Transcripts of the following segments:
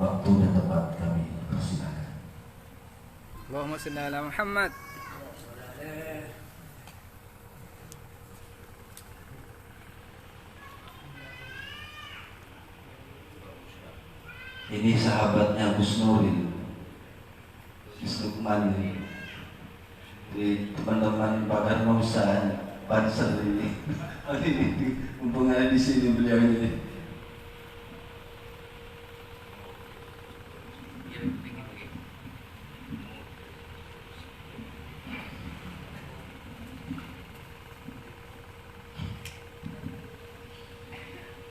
waktu dan tempat kami persilakan. Allahumma shalli ala Muhammad. Ini sahabatnya Gus Nuril, Gus Lukman ini. Di teman-teman pakar Nusa Banser ini. Mumpung ada di sini beliau ini.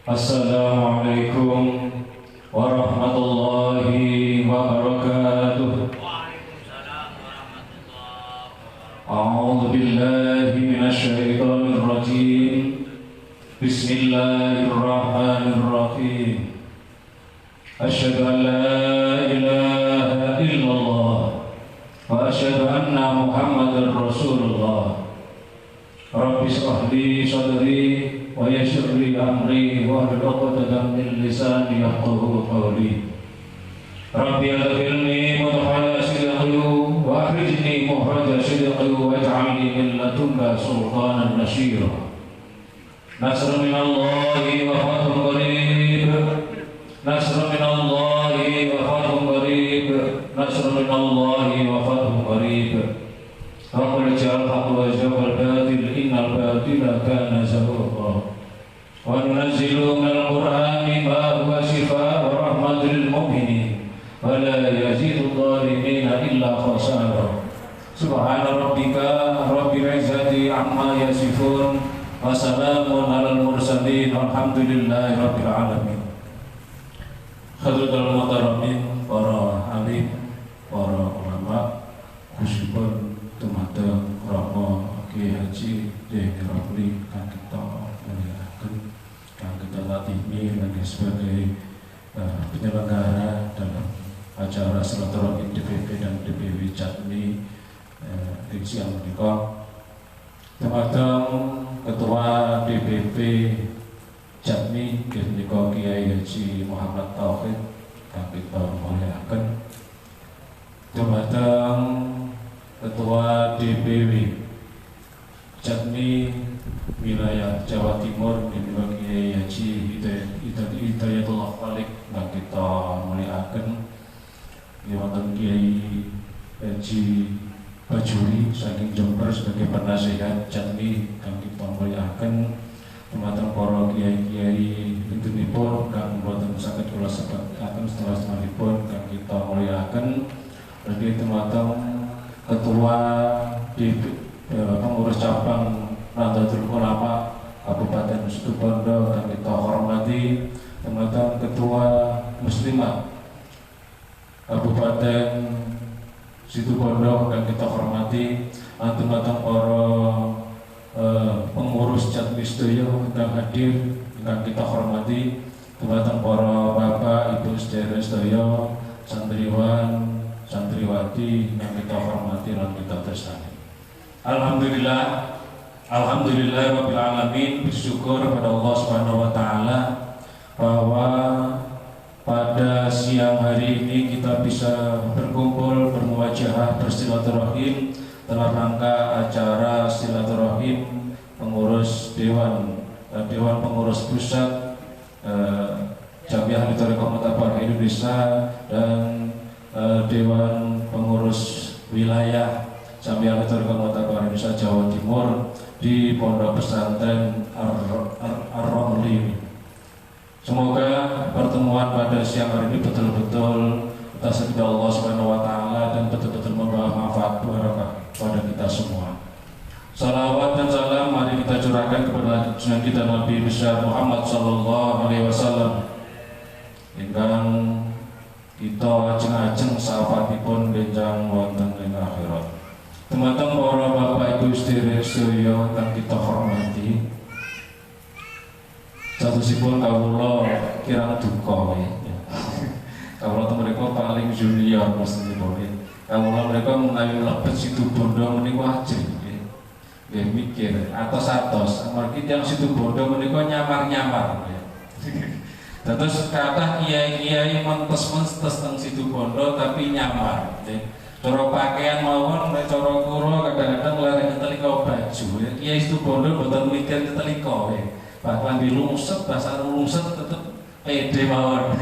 Assalamualaikum warahmatullahi wabarakatuh. A'udzu billahi minasy syaithanir rajim. Bismillahirrahmanirrahim. Asyhadu an la ilaha illallah wa asyhadu anna Muhammadar Rasulullah. Rabbi shrah li sadri wa yassir li amri wahlul 'uqdatam min lisani yafqahu qawli. Rabbi adkhilni mudkhala sidqi wa akhrijni mukhraja sidqi waj'alni min ladunka sultanan nasyira. Nasrun minallahi wa fathun qarib. Nasrun minallahi wa fathun qarib. Nasrun minallahi wa fathun qarib. Qul ja'al haqq wa ja'al batil innal batila kana zahuqa. Wa nunazzilu minal qur'ani ma huwa shifaa'un wa rahmatun lil mu'minin wa la yazidu adh-dhalimina illa khasara. Subhana rabbika rabbil izzati amma yasifun wa salamun 'alal mursalin walhamdulillahi rabbil alamin. Hadratul muhtaramin para alim, para ulama, khususipun tumateng Rama Kiai Haji Deni Rafli kang kita muliakan, kang kita latimi sebagai penyelenggara dalam acara silaturahmi DPP dan DPW Jatmi di siang menika. Tumateng Ketua DPP Jatmi menika Kiai Haji Muhammad Tauhid kang kita muliakan. Tumateng Ketua DPW Jatmi wilayah Jawa Timur menika Kiai Haji Hidayatullah Malik kang kita muliaken. Wonten Kiai Haji Bajuri saking Jember sebagai penasihat Jatmi kang kita muliaken. Dumateng para kiai-kiai pintunipun kang boten saged kula sebutaken setengah-setengahipun kang kita muliaken. Berarti dumateng Ketua pengurus cabang Nahdlatul Ulama Kabupaten Situbondo yang kita hormati, teman-teman Ketua Muslimat Kabupaten Situbondo yang kita hormati, teman-teman para pengurus Jatmi sedaya yang hadir yang kita hormati, teman-teman para bapak ibu sedaya santriwan santriwati yang kita hormati dan kita tresnani. Alhamdulillah rabbil alamin, bersyukur kepada Allah Subhanahu wa taala bahwa pada siang hari ini kita bisa berkumpul, bermuwajahah, bersilaturahim dalam rangka acara silaturahim pengurus Dewan Pengurus Pusat Jamiah Thariqah Mu'tabar Indonesia dan Dewan Pengurus Wilayah Jamiah Thariqah Mu'tabar Indonesia Jawa Timur di Pondok Pesantren Ar-Romli. Semoga pertemuan pada siang hari ini betul-betul atas ridha Allah Subhanahu wa taala dan betul-betul membawa manfaat barokah pada kita semua. Salawat dan salam mari kita curahkan kepada junjungan kita Nabi besar Muhammad sallallahu alaihi wasallam ingkang kita ajeng-ajeng sahabatipun benjang wonten ing akhirat. Teman-teman para bapak ibu sedaya kang kita hormati, satusipun kawula kirang duka ya. Kawula mereka paling junior mesti boleh. Kawula mereka menawi lebet Situbondo menika ajeng nggih. Nggih mikir atos-atos amargi tiyang Situbondo menika nyamar-nyamar ya. Terus kata kiai-kiai mentes-mentes teng Situbondo tapi nyamar. Cara pakaian mawon, cara kula kadang-kadang lari ketelika baju. Kiai Situbondo boten mikir ketelika. Bahkan dilungset, bahasa lungset tetep pede mawon.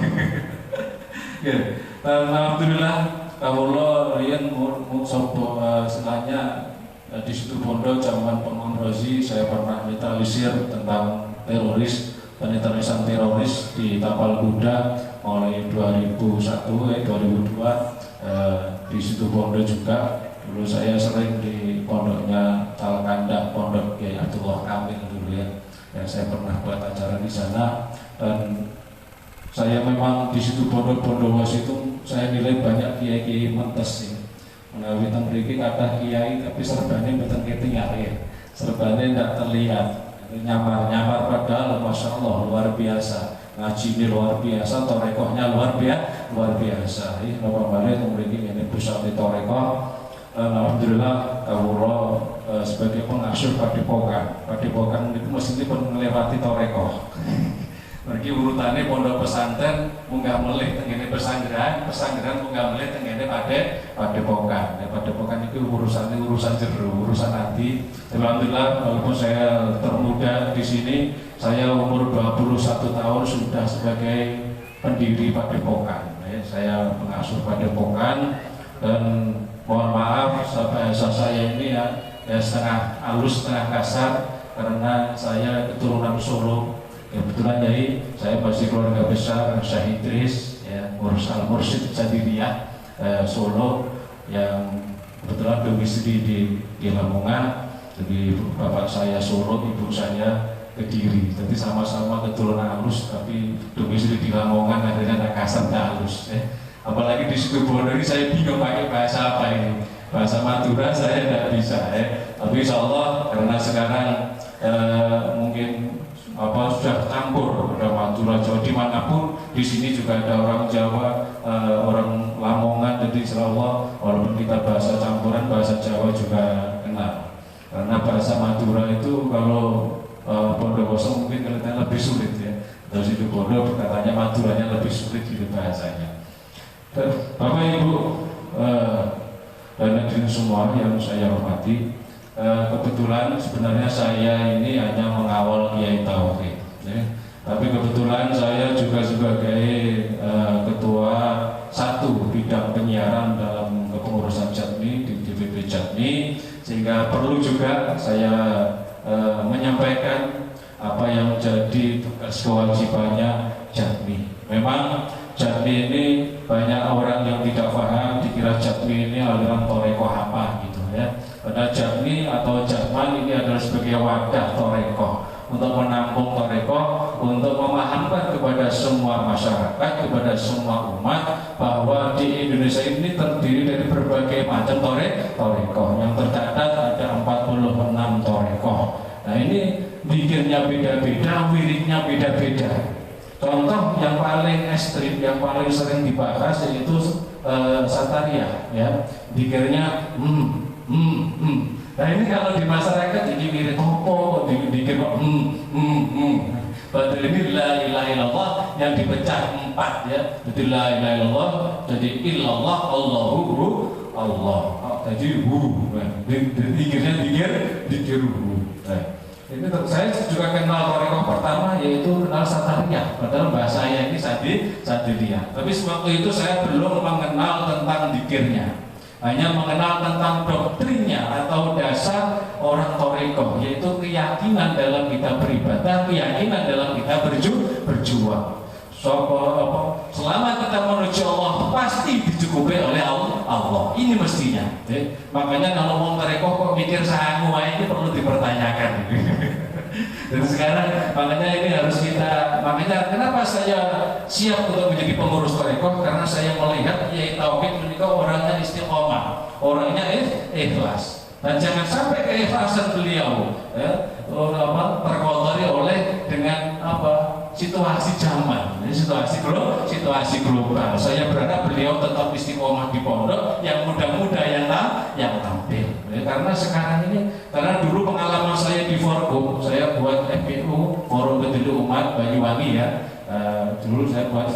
Ya, alhamdulillah kawula riyen sapa selanya di Situbondo zaman Pengon Rozi saya pernah netralisir tentang teroris. Penetralisan teroris di Tapal Kuda mulai 2002 di Situbondo juga. Dulu saya sering di pondoknya Talkanda, pondok Kiai Abdullah Kamil dulu ya. Saya pernah buat acara di sana dan saya memang di Situbondo Bondowoso itu saya nilai banyak kiai-kiai mentes ya. Menawi teng mriki kathah kiai tapi serbane mboten ketingal ya. Serbane tidak terlihat. Nyamar padahal Masya Allah luar biasa, ngaji ini luar biasa, torekohnya luar biasa. Ini Bapak Balik memiliki ini pusat di torekoh. Alhamdulillah kawula sebagai pengasuh Padepokan itu mesti melewati torekoh. Mergi urutannya pondok pesantren munggah melih tengene pesanggeran munggah melih tengene Padepokan. Padepokan itu urusan jero, urusan hati. Alhamdulillah walaupun saya termuda di sini, saya umur 21 tahun sudah sebagai pendiri Padepokan. Saya pengasuh Padepokan dan mohon maaf bahasa saya ini ya setengah halus setengah kasar karena saya keturunan Solo. Kebetulan jadi saya masih keluarga besar Syekh Idris ya, Mursyid Jadiriyah Solo yang kebetulan domisili di Lamongan. Jadi bapak saya Solo, ibu saya Kediri. Jadi sama-sama keturunan halus tapi domisili di Lamongan, akhirnya kasar halus ya. Apalagi di Situbondo ini saya bingung pakai bahasa apa ini. Bahasa Madura saya tidak bisa ya. Tapi insya Allah karena sekarang mungkin sudah campur, ada Madura, Jawa dimanapun. Di sini juga ada orang Jawa, orang Lamongan. Jadi insya Allah walaupun kita bahasa campuran, bahasa Jawa juga kenal. Karena bahasa Madura itu kalau Bondowoso mungkin kelihatannya lebih sulit ya. Dari situ Bondo katanya Maduranya lebih sulit gitu bahasanya. Bapak Ibu dan hadirin semua yang saya hormati. Kebetulan sebenarnya saya ini hanya mengawal Kiai Tauhid ya. Tapi kebetulan saya juga sebagai ketua satu bidang penyiaran dalam kepengurusan Jatmi di DPP Jatmi, sehingga perlu juga saya menyampaikan apa yang menjadi tugas kewajibannya Jatmi. Memang Jatmi ini banyak orang yang tidak paham, dikira Jatmi ini aliran toreko apa gitu ya. Pada Jatmi atau Jatman ini adalah sebagai wadah toreko untuk menampung toreko, untuk memahamkan kepada semua masyarakat, kepada semua umat bahwa di Indonesia ini terdiri dari berbagai macam toreko yang tercatat ada 46 toreko. Nah ini bikinnya beda-beda, wiridnya beda-beda. Contoh yang paling ekstrim, yang paling sering dibahas yaitu Sataria ya, dikirnya Nah ini kalau di masyarakat ini mirip apa, dikir padahal ini la ilaha illallah yang dipecah 4 ya. Jadi la ilaha illallah, jadi illallah, Allahu Allah. Jadi dikirnya dikir ini saya juga kenal toreko pertama yaitu kenal Sataria, padahal bahasa saya ini Sadilia. Tapi waktu itu saya belum mengenal tentang dikirnya, hanya mengenal tentang doktrinnya atau dasar orang toreko, yaitu keyakinan dalam kita beribadah, keyakinan dalam kita berjuang. Selama kita menuju Allah pasti dicukupi oleh Allah. Ini mestinya. Makanya kalau mau toreko kok mikir sangu ini perlu dipertanyakan. Dan sekarang makanya ini harus kita, makanya kenapa saya siap untuk menjadi pengurus toreko, karena saya melihat Kiai Tauhid menikah orangnya istiqomah, orangnya ikhlas. Dan jangan sampai keikhlasan beliau terkotori oleh dengan situasi zaman, situasi global. Saya berharap beliau tetap istiqomah di pondok, yang muda-muda yang tampil. Ya, karena sekarang ini, karena dulu pengalaman saya di Forkom, saya buat FPU, Forum Peduli Umat Banyuwangi ya. Dulu saya buat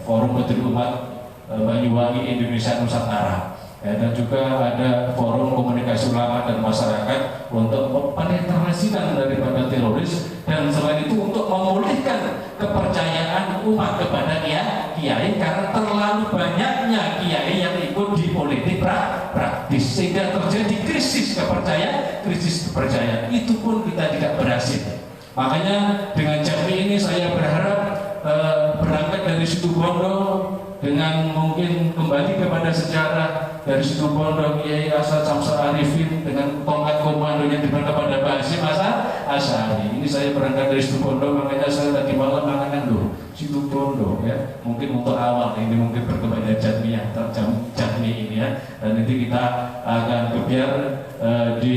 Forum Peduli Umat Banyuwangi Indonesia Nusantara. Ya, dan juga ada forum komunikasi ulama dan masyarakat untuk penetrasikan daripada teroris, dan selain itu untuk memulihkan kepercayaan umat kepada kiai karena terlalu banyaknya kiai yang ikut di politik praktis sehingga terjadi krisis kepercayaan. Itu pun kita tidak berhasil. Makanya dengan Jami ini saya berharap berangkat dari Situbondo dengan mungkin kembali kepada sejarah dari Situbondo, Kiai Asad Samsul Arifin dengan tongkat komandonya diberikan kepada Pak Hasyim Asy'ari. Ini saya berangkat dari Situbondo, makanya saya tadi malam mengatakan loh Situbondo ya, mungkin untuk awal ini mungkin berkepada Jami ini ya, dan nanti kita akan kebiar di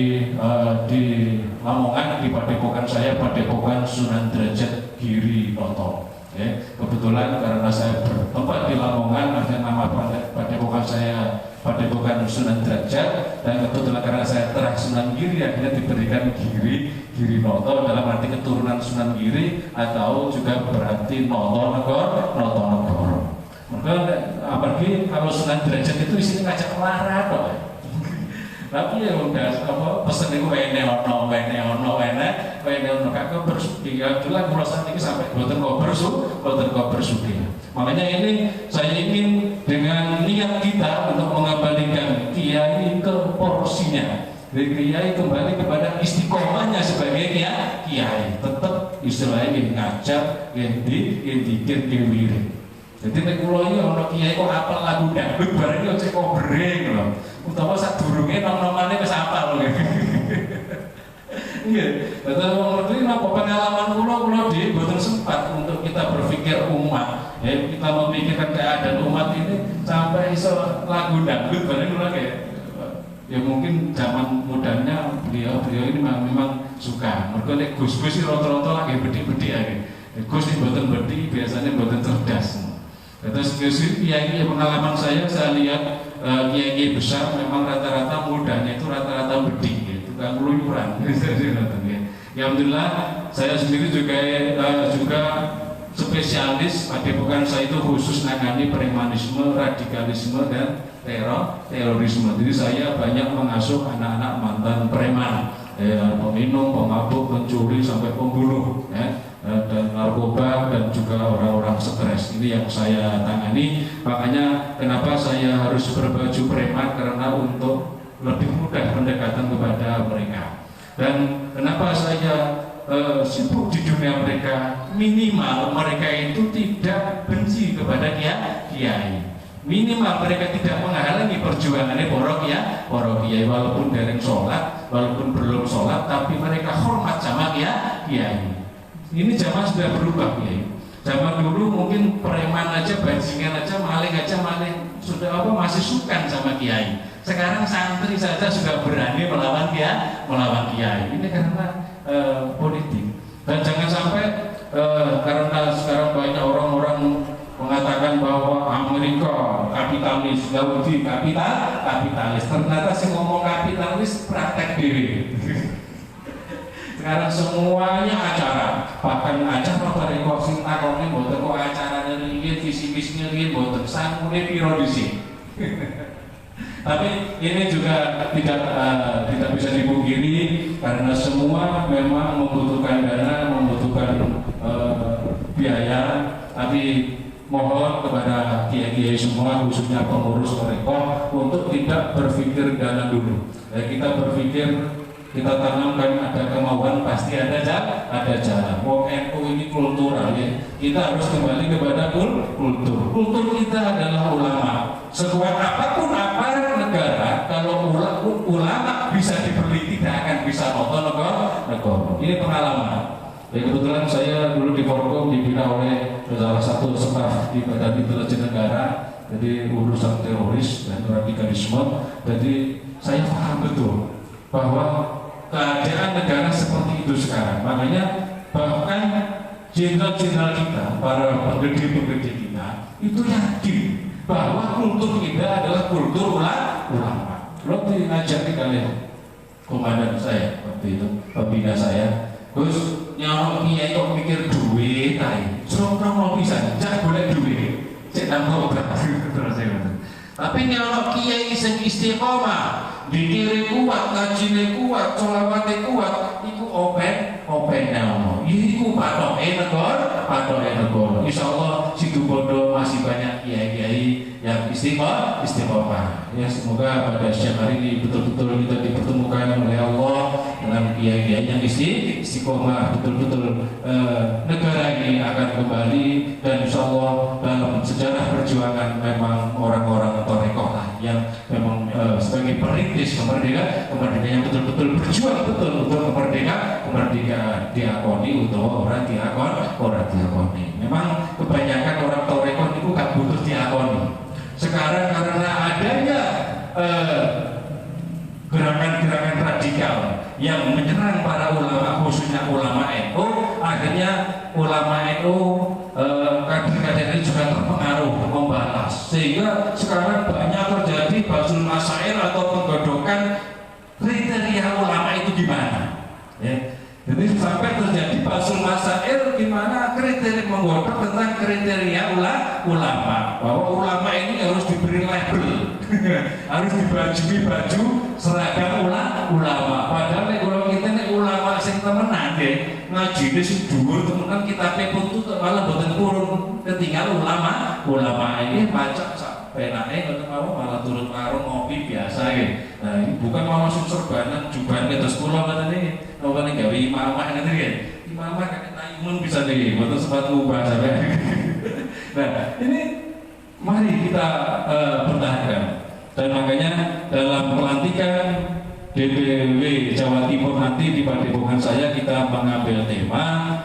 Lamongan, di padepokan saya, padepokan Sunan Derajat Giri Noto. Ya, kebetulan karena saya bertempat di Lamongan, akhirnya nama padepokan saya padepokan Sunan Derajat, dan kebetulan karena saya terah Sunan Giri akhirnya diberikan Giri Noto dalam arti keturunan Sunan Giri, atau juga berarti Noto Negoro. Apalagi kalau Sunan Derajat itu isinya ngajak lara kok. Tapi ya udah pesen itu wene ono kakek bersuki ya, itulah kurosan ini sampai boten kok bersuki. Makanya ini saya ingin dengan niat kita untuk mengembalikan kiai ke porsinya, kiai kembali kepada istiqomahnya sebagai kiai, tetap istilahnya ngajak yang dikir wirid. Jadi nek kula iki ana kiai kok apal lagu dangdut bareng yo cek kobring lho. Utawa sadurunge nom-nomane wis apal lho. Nggih. Betul ngerti napa pengalaman kula dhewe mboten sempat untuk kita berpikir umat. Ya, kita memikirkan keadaan umat ini sampai iso lagu dangdut bareng kula kayak ya mungkin zaman mudanya beliau ini memang suka. Mergo nek Gus-gus iki rata-rata lagi bedhi-bedhi ae. Gus iki mboten bedhi, biasanya mboten cerdas. Terus kiai pengalaman saya lihat kiai besar memang rata-rata mudanya itu rata-rata beding, tukang keluyuran. Ya alhamdulillah saya sendiri juga spesialis padepokan saya itu khusus nangani premanisme, radikalisme dan terorisme. Jadi saya banyak mengasuh anak-anak mantan preman, peminum, pemabuk, pencuri sampai pembunuh, ya. Dan narkoba dan juga orang-orang stres. Ini yang saya tangani. Makanya kenapa saya harus berbaju preman, karena untuk lebih mudah pendekatan kepada mereka. Dan kenapa saya sibuk di dunia mereka, minimal mereka itu tidak benci kepada kiai. Minimal mereka tidak menghalangi perjuangannya para kiai, walaupun dereng sholat, walaupun belum sholat, tapi mereka hormat sama kiai. Ini zaman sudah berubah ya. Zaman dulu mungkin preman aja, bajingan aja, maling sudah masih sukan sama kiai. Sekarang santri saja sudah berani melawan kiai. Ini karena politik. Dan jangan sampai karena sekarang banyak orang-orang mengatakan bahwa Amerika kapitalis, Yahudi kapitalis. Ternyata sih ngomong kapitalis praktek diri. Sekarang semuanya acara, bahkan acara pada kosin takoni boten kok acaranya ringin, visi-visinya ringin, boten sangkune piro dhisik. Tapi ini juga tidak bisa dipungkiri karena semua memang membutuhkan dana, membutuhkan biaya. Tapi mohon kepada kiai-kiai semua, khususnya pengurus mereka, untuk tidak berpikir dana dulu. Kita berpikir, kita tanamkan ada kemauan, pasti ada jalan. NU ini kultural ya. Kita harus kembali kepada kultur. Kultur kita adalah ulama. Sekuat apapun aparat negara, kalau ulama bisa dibeli, tidak akan bisa nonton negara. Ini pengalaman. Ya, kebetulan saya dulu di Forkom dibina oleh salah satu staf di Badan Intelijen Negara, jadi urusan teroris dan radikalisme. Jadi saya paham betul bahwa keadaan negara seperti itu sekarang. Makanya bahkan jenderal-jenderal kita, para penggede-penggede kita itu yakin bahwa kultur kita adalah kultur ulama. Roti ngajak di kalian komandan saya waktu itu, pembina saya. Gus, nyolok kiai kok mikir duit, serong-serong mau bisa, cak boleh duit, cek nambah obat terus saya ngomong. Tapi nyolok kiai sing istiqomah, dikiri kuat, ngajine kuat, sholawate kuat, iku open nama. Iku patoke negara. Insyaallah situ bodoh masih banyak kiai-kiai yang istiqomah. Ya semoga pada siang hari ini betul-betul kita dipertemukan oleh Allah dengan kiai-kiai yang istiqomah. Betul-betul negara ini akan kembali, dan insyaallah dalam sejarah perjuangan memang orang-orang torekoh lah yang memang sebagai perintis kemerdekaan yang betul-betul berjuang betul untuk kemerdekaan diakoni atau orang diakoni. Memang kebanyakan orang torekoh itu gak butuh diakoni. Sekarang karena adanya gerakan-gerakan radikal yang menyerang para ulama, khususnya ulama NU, akhirnya ulama NU kader-kader ini juga terpengaruh membalas, sehingga sekarang banyak terjadi basul masail atau penggodokan kriteria ulama itu gimana, ya. Jadi sampai terjadi basul masail gimana kriteria menggodok tentang kriteria ulama, bahwa ulama ini harus diberi label harus dibajui baju seragam ulama. Padahal kalau kita ini ulama sing temenan deh, ngaji ini sing dhuwur temenan, kita pun tuh malah boten kurun ketinggal ulama ini pacak penake ngoten mawon, malah turun warung ngopi biasa ya. Nah, ini bukan malah serbanan jubahan terus kula ngoten iki. Nopane gawe imamah ngoten iki. Imamah kan tayumun bisa nih, boten sempat ubah sampe. Nah, ini mari kita pertahankan. Dan makanya dalam pelantikan DPW Jawa Timur nanti di Padepokan saya kita mengambil tema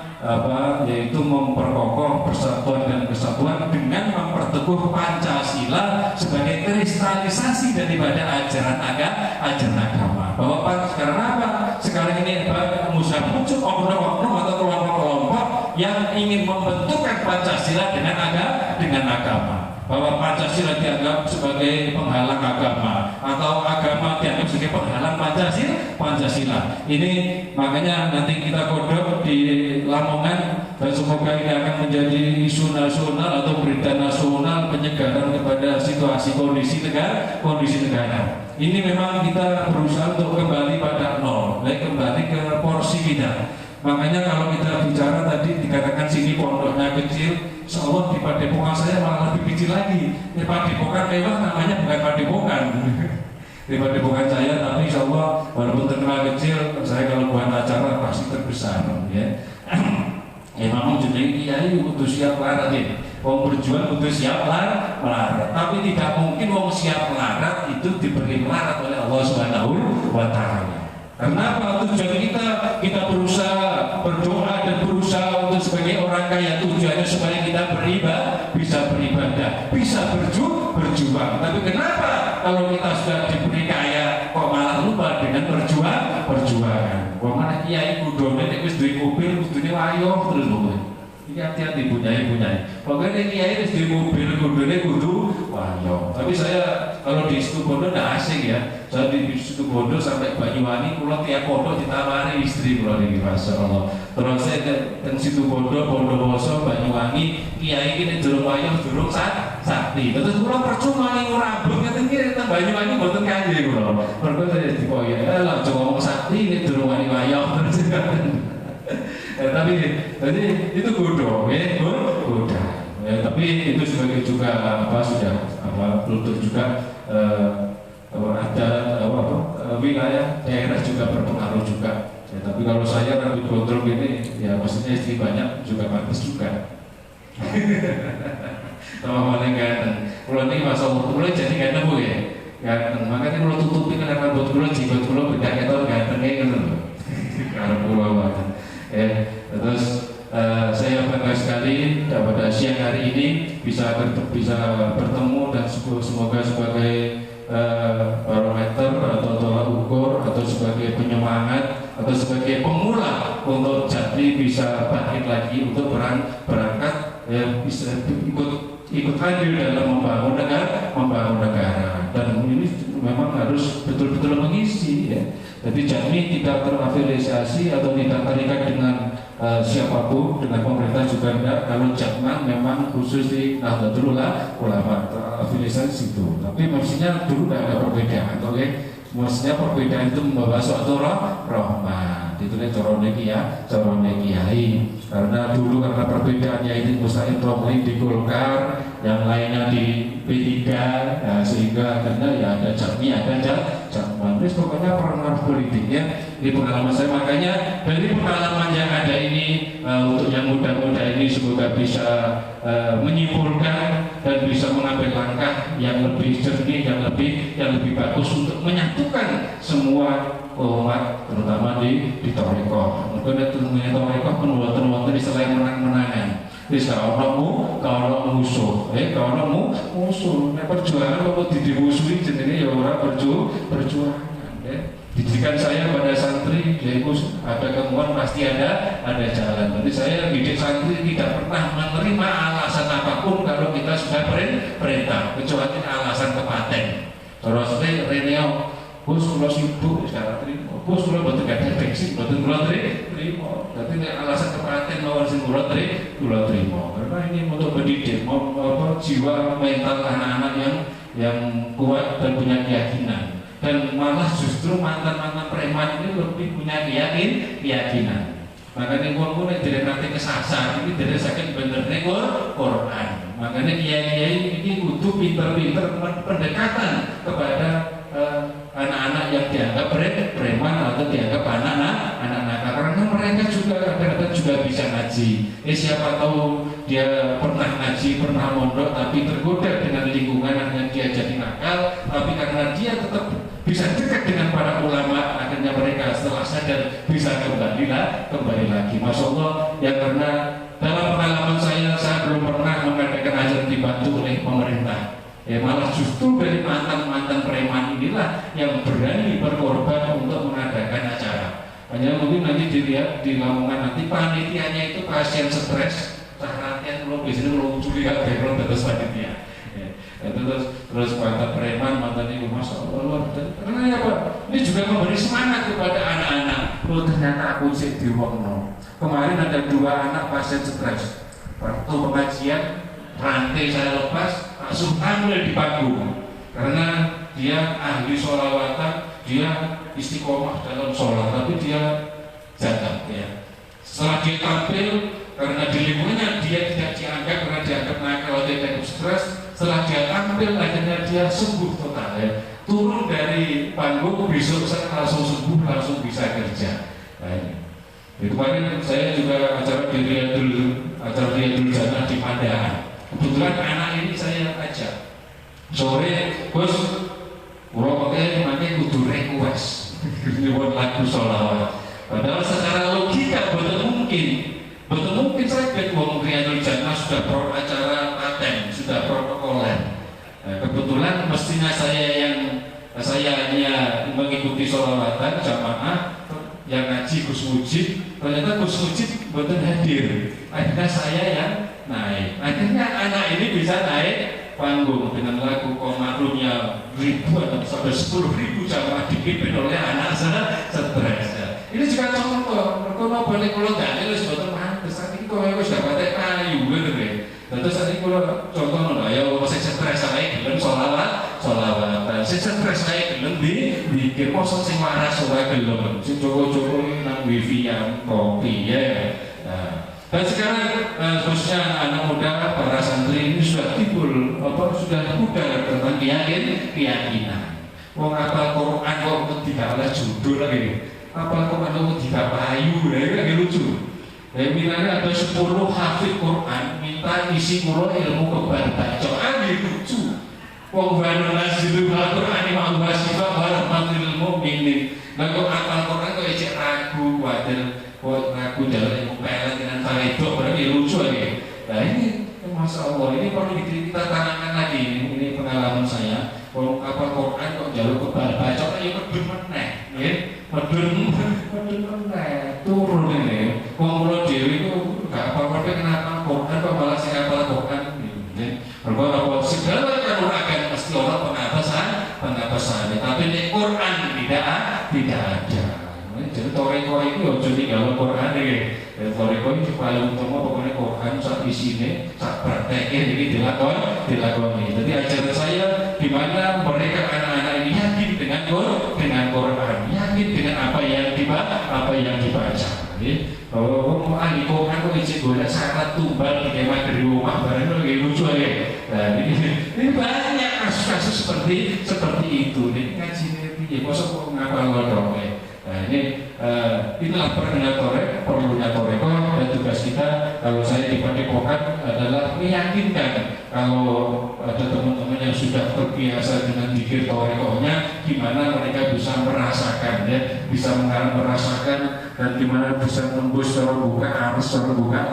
yaitu memperkokoh persatuan dan kesatuan dengan memperteguh Pancasila sebagai kristalisasi daripada ajaran agama. Bahwa karena apa? Sekarang ini muncul oknum-oknum atau kelompok-kelompok yang ingin membentukkan Pancasila dengan agama. Bahwa Pancasila dianggap sebagai penghalang agama atau agama dianggap sebagai penghalang Pancasila. Ini makanya nanti kita kodok di Lamongan, dan semoga ini akan menjadi isu nasional atau berita nasional penyegaran kepada situasi kondisi negara. Ini memang kita berusaha untuk kembali pada nol, kembali ke porsi kita. Makanya kalau kita bicara tadi dikatakan sini pondoknya kecil, insyaallah di Padepokan saya malah lebih kecil lagi. Di Padepokan mewah namanya bukan Padepokan. Di Padepokan saya, tapi insyaallah walaupun terkenal kecil, saya kalau buat acara pasti terbesar, ya. Memang jenenge kiai kudu siap larat ya. Wong berjuang kudu siap larat. Tapi tidak mungkin wong siap larat itu diberi larat oleh Allah Subhanahu wa taala. Kenapa? Tujuan kita berusaha berdoa dan berusaha untuk sebagai orang kaya, tujuannya supaya kita bisa beribadah, bisa berjuang. Tapi kenapa kalau kita sudah diberi kaya kok malah lupa dengan perjuangan? Wong mana kiai kudune nek wis duwe mobil kudune wayo terus lho. Iki hati-hati punyai. Pokoknya kiai wis duwe mobil kudune kudu wayo. Tapi saya kalau di Situbondo ndak asing ya. Saya di Situbondo sampai Banyuwangi, kula tiap pondok ditawari istri kula niki masyaallah. Terus saya ke Situbondo, Bondowoso, Banyuwangi, kiai iki nek durung wayah durung sakti. Terus kula percuma ning rambut ngeten iki teng Banyuwangi mboten kangge kula. Mergo saya dikoyo, lah aja ngomong sakti nek durung wayah terus. Tapi jadi itu bodoh, ya, bodoh. Ya, tapi itu sebagai juga sudah kultur juga ada wilayah daerah juga berpengaruh juga. Ya, tapi kalau saya rambut gondrong ini, ya maksudnya istri banyak juga pantas juga. Sama mana ganteng. Kalau ini masa umur jadi ganteng bu ya, ganteng. Makanya kalau tutupin dengan rambut kulo, jenggot kulo beda kita gantengnya gitu loh. Kalau pulau banget. Terus saya bangga sekali pada siang hari ini bisa bertemu dan semoga sebagai barometer atau tolak ukur atau sebagai penyemangat atau sebagai pemula untuk jadi bisa bangkit lagi untuk berangkat bisa ikut hadir dalam membangun negara dan dan ini memang harus betul-betul mengisi ya. Jadi Jami tidak terafiliasi atau tidak terikat dengan siapapun, dengan pemerintah juga enggak. Kalau Jakman memang khusus di Nahdlatul Ulama terafiliasi situ. Tapi maksudnya dulu tidak ada perbedaan, oke? Maksudnya perbedaan itu membawa suatu rahmat. Itulah corone kiai. Karena dulu karena perbedaannya itu Mustahil Romli di Golkar, yang lainnya di P3, ya, sehingga akhirnya ya ada Jami, ada Jakman. Terus pokoknya pengaruh politiknya di pengalaman saya. Makanya dari pengalaman yang ada ini untuk yang muda-muda ini semoga bisa menyimpulkan dan bisa mengambil langkah yang lebih jernih, yang lebih bagus untuk menyatukan semua umat, terutama di Toriko. Mungkin itu Toriko menurut di selain menang-menangan. Bisa kalau musuh, kalau musuh. Nah, perjuangan kalau dimusuhi jenenge ya orang perjuangan. Didikan saya pada santri, yaitu ada kemauan pasti ada jalan. Jadi saya didik santri tidak pernah menerima alasan apapun kalau kita sudah perintah, kecuali alasan kepaten. Terus Reneo, bos kalau sibuk secara terima, bos kalau betul gak ada bensin, betul kalau terima. Jadi alasan kepaten mau harus kalau terima. Karena ini untuk mendidik, jiwa mental anak-anak yang kuat dan punya keyakinan. Dan malah justru mantan-mantan preman ini lebih punya keyakinan. Makanya gua dari nanti kesasar ini dari sakit benernya Quran. Makanya kiai ini butuh pinter-pinter pendekatan kepada anak-anak yang dianggap preman atau dianggap anak-anak nakal. Karena mereka juga kadang-kadang juga bisa ngaji. Siapa tahu dia pernah ngaji, pernah mondok, tapi tergoda dengan lingkungan yang dia jadi nakal. Tapi karena dia tetap bisa dekat dengan para ulama, akhirnya mereka setelah sadar bisa kembali lagi. Masya Allah, ya karena dalam pengalaman saya belum pernah mengadakan ajar dibantu oleh pemerintah. Ya malah justru dari mantan-mantan preman inilah yang berani berkorban untuk mengadakan acara. Hanya mungkin nanti dilihat di Lamongan nanti panitianya itu pasien stres, syaratnya kalau biasanya kalau curiga background terus panitia. Terus mantan preman, mantan ibu, masya Allah. Karena apa? Ini juga memberi semangat kepada anak-anak. Ternyata aku sih di ruang. Kemarin ada 2 anak pasien stres. Waktu pengajian, rantai saya lepas, langsung ambil di panggung. Karena dia ahli sholawatan, dia istiqomah dalam sholat, tapi dia zakat ya. Setelah dia tampil, karena di lingkungannya dia tidak dianggap, karena dianggap nakal atau tidak stres. Setelah dia tampil, akhirnya dia sembuh total ya. Turun dari panggung, besok saya langsung sembuh, langsung bisa kerja. Nah ini. Itu kemarin saya juga acara Riyadul Jannah di Pandaan. Kebetulan anak ini saya ajak. Sore, bos, kurang pakai kudu request. Ini buat lagu sholawat. Padahal secara logika betul mungkin saya wong Riyadul Jannah sudah acara paten, sudah protokoler. Nah, kebetulan mestinya saya hanya mengikuti sholawatan jamaah yang ngaji Gus Mujib, ternyata Gus Mujib betul hadir. Akhirnya saya yang naik. Akhirnya anak ini bisa naik panggung dengan lagu komarunya ribuan atau sampai 10.000 jamaah dipimpin oleh anak stres. Ini juga contoh, kalau balik kalau gak ada sebetulnya mantes, saat ini kalau aku sudah pakai kayu gitu deh. Terus saat ini kalau contoh lah, ya saya stres saya gelem sholawatan, saya stres saya gelem bikin kosong sing waras ora gelem, sing joko-joko nang wifi yang kopi ya. Nah, dan sekarang khususnya anak muda, para santri ini sudah timbul sudah pudar tentang keyakinan. Wong apal Quran kok tidak ada judul lagi. Apal Quran kok tidak payu, ya kan lucu. Misalnya ada 10 hafid Quran minta isi Quran ilmu kebaca, lucu. Wong bana nasilu Al-Quran imam wasifah warahmatul mu'minin. Lah kok apal Quran kok ecek ragu, ragu dalam ilmu pelet dengan taledok, berarti lucu lagi. Nah ini Masya Allah, ini perlu kita tanamkan lagi. Ini pengalaman saya. Kalau apa Quran kok jalur kebaca, ya medun meneh, ya medun meneh, turun ini. Kalau dewi itu gak apa-apa, kenapa Quran kok malah sih apal Quran? Kalau apa segala kanuragan mesti orang pengabasan rasanya, tapi di Quran tidak ada. Jadi toreko itu ojo tinggal Quran ya. Toreko itu paling utama pokoknya Quran saat isinya, saat prakteknya jadi dilakoni. Jadi ajaran saya di mana mereka anak-anak ini yakin dengan Quran, yakin dengan apa yang dibaca. Kalau mau ahli Quran kok isi golek syarat tumbal di kemah dari rumah barang lagi lucu ya. Nah, ini banyak kasus-kasus seperti itu. Ini ngaji ini, kok ngapal dong ya. Nah inilah perlunya toreko, dan tugas kita kalau saya di Padepokan adalah meyakinkan kalau ada teman-teman yang sudah terbiasa dengan zikir torekohnya, gimana mereka bisa merasakan ya, bisa merasakan dan gimana bisa tembus cara buka arus, cara buka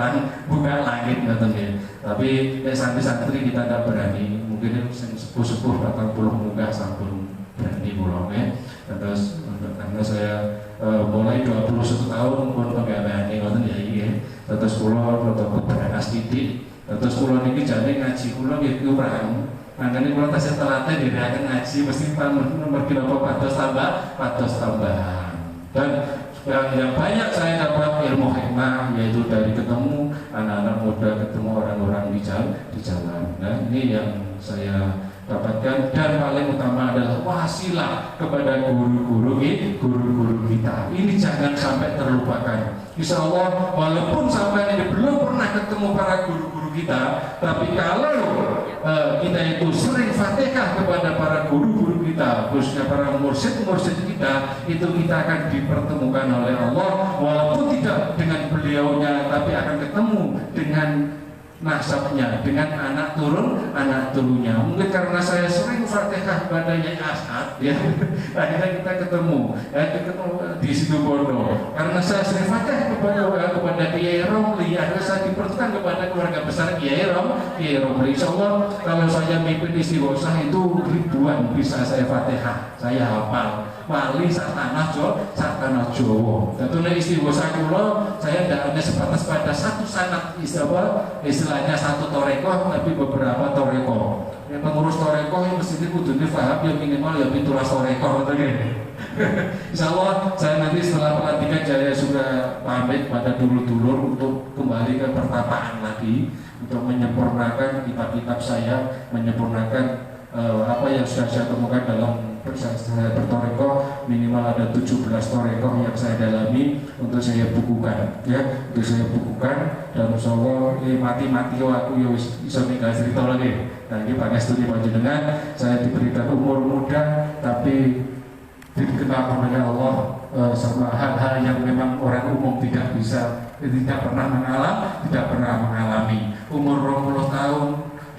langit katanya. Tapi santri-santri kita tidak berani, mungkin sepuh-sepuh 40 muka sampun berani pulang ya. Terus karena saya mulai 21 tahun pun penggawean ini ngoten ya iki. Terus kula rada keberangas titik. Terus kula niki jane ngaji kula nggih kurang. Mangkane kula tasih telate dheweaken ngaji mesti nomor berapa pados tambahan. Dan yang banyak saya dapat ilmu hikmah, yaitu dari ketemu anak-anak muda, ketemu orang-orang di jalan. Nah, ini yang saya dapatkan, dan paling utama adalah wasilah kepada guru-guru kita. Ini jangan sampai terlupakan. Insya Allah walaupun sampai ini belum pernah ketemu para guru-guru kita, tapi kalau kita itu sering Fatihah kepada para guru-guru kita, khususnya para mursyid-mursyid kita, itu kita akan dipertemukan oleh Allah, walaupun tidak dengan beliaunya, tapi akan ketemu dengan nasabnya, dengan anak turunnya. Mungkin karena saya sering Fatihah kepada Yai As'ad ya, akhirnya kita ketemu di situ Bondo. Karena saya sering Fatihah kepada Kiai Romli, akhirnya saya dipertemukan kepada keluarga besar Kiai Romli. Insya Allah kalau saya mimpin istighosah itu ribuan bisa saya Fatihah, saya hafal. Wali satana Jawa. Tentunya istighosah kula saya tidak hanya sebatas pada satu sanad istilahnya satu torekoh, tapi beberapa torekoh. Yang pengurus torekoh yang mesti kudune paham yang minimal ya 17 torekoh gitu. Insya Allah saya nanti setelah pelantikan saya sudah pamit pada dulur-dulur untuk kembali ke pertapaan lagi, untuk menyempurnakan kitab-kitab saya, menyempurnakan apa yang sudah saya temukan dalam saya bertoreko. Minimal ada 17 toreko yang saya dalami untuk saya bukukan ya, untuk saya bukukan, dan insya Allah mati-mati aku ya bisa ninggal cerita lagi. Nah ini Pak Ngestuni panjenengan, saya diberikan umur muda tapi dikenal oleh Allah sama hal-hal yang memang orang umum tidak pernah mengalami. Umur 20 tahun,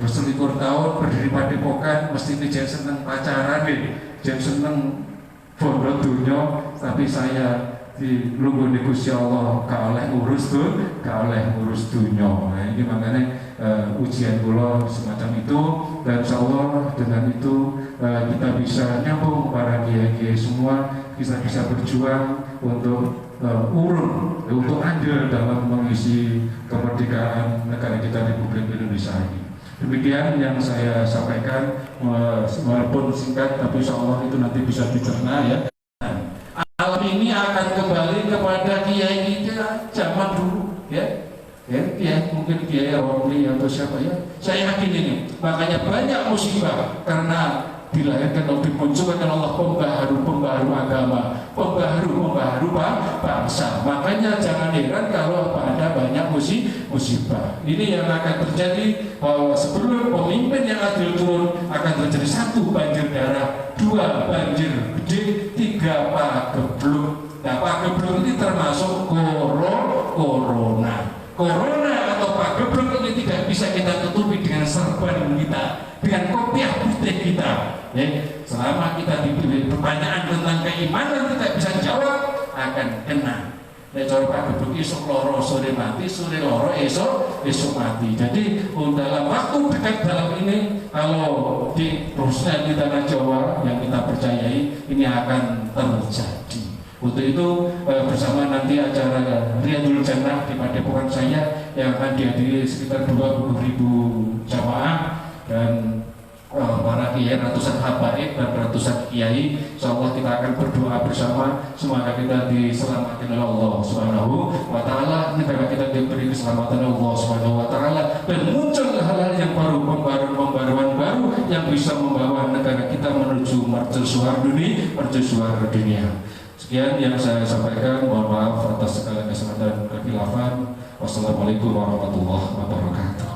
21 tahun berdiri Padepokan, mesti jangan seneng pacaran deh, jangan seneng bondo dunya, tapi saya di lungguh Gusti Allah gak oleh ngurus dunya. Nah, ini makanya ujian kula semacam itu, dan insyaallah dengan itu kita bisa nyambung para kiai-kiai semua, bisa berjuang untuk urun, untuk andil dalam mengisi kemerdekaan negara kita Republik Indonesia ini. Demikian yang saya sampaikan, walaupun singkat tapi insya Allah itu nanti bisa dicerna ya. Alam ini akan kembali kepada kiai kita zaman dulu ya, mungkin Kiai Romli atau siapa ya. Saya yakin ini, makanya banyak musibah karena dilahirkan atau dimunculkan Allah pembaharu agama, pembaharu bangsa. Makanya jangan heran kalau ada banyak musibah. Ini yang akan terjadi bahwa sebelum pemimpin yang adil turun akan terjadi 1 banjir darah, 2 banjir gede, 3 pagebluk. Nah pagebluk ini termasuk corona atau pagebluk ini tidak bisa kita tutupi dengan serban kita, dengan kopiah putih kita. Selama kita diberi pertanyaan tentang keimanan tidak bisa jawab, akan kena. Cara pagebluk esok loro sore mati, sore loro esok mati. Jadi dalam waktu dekat dalam ini, kalau di khususnya di tanah Jawa yang kita percayai, ini akan terjadi. Untuk itu bersama nanti acara Riyadul Jannah di Padepokan saya yang akan dihadiri sekitar 20.000 jamaah, dan para kiai, ratusan habaib dan ratusan kiai. Insyaallah kita akan berdoa bersama semoga kita diselamatkan oleh Allah Subhanahu wa taala, negara kita diberi keselamatan oleh Allah Subhanahu wa taala, dan muncul hal-hal yang baru, pembaruan baru yang bisa membawa negara kita menuju mercusuar dunia. Sekian yang saya sampaikan, mohon maaf atas segala kesalahan dan kehilafan. Wassalamualaikum warahmatullahi wabarakatuh.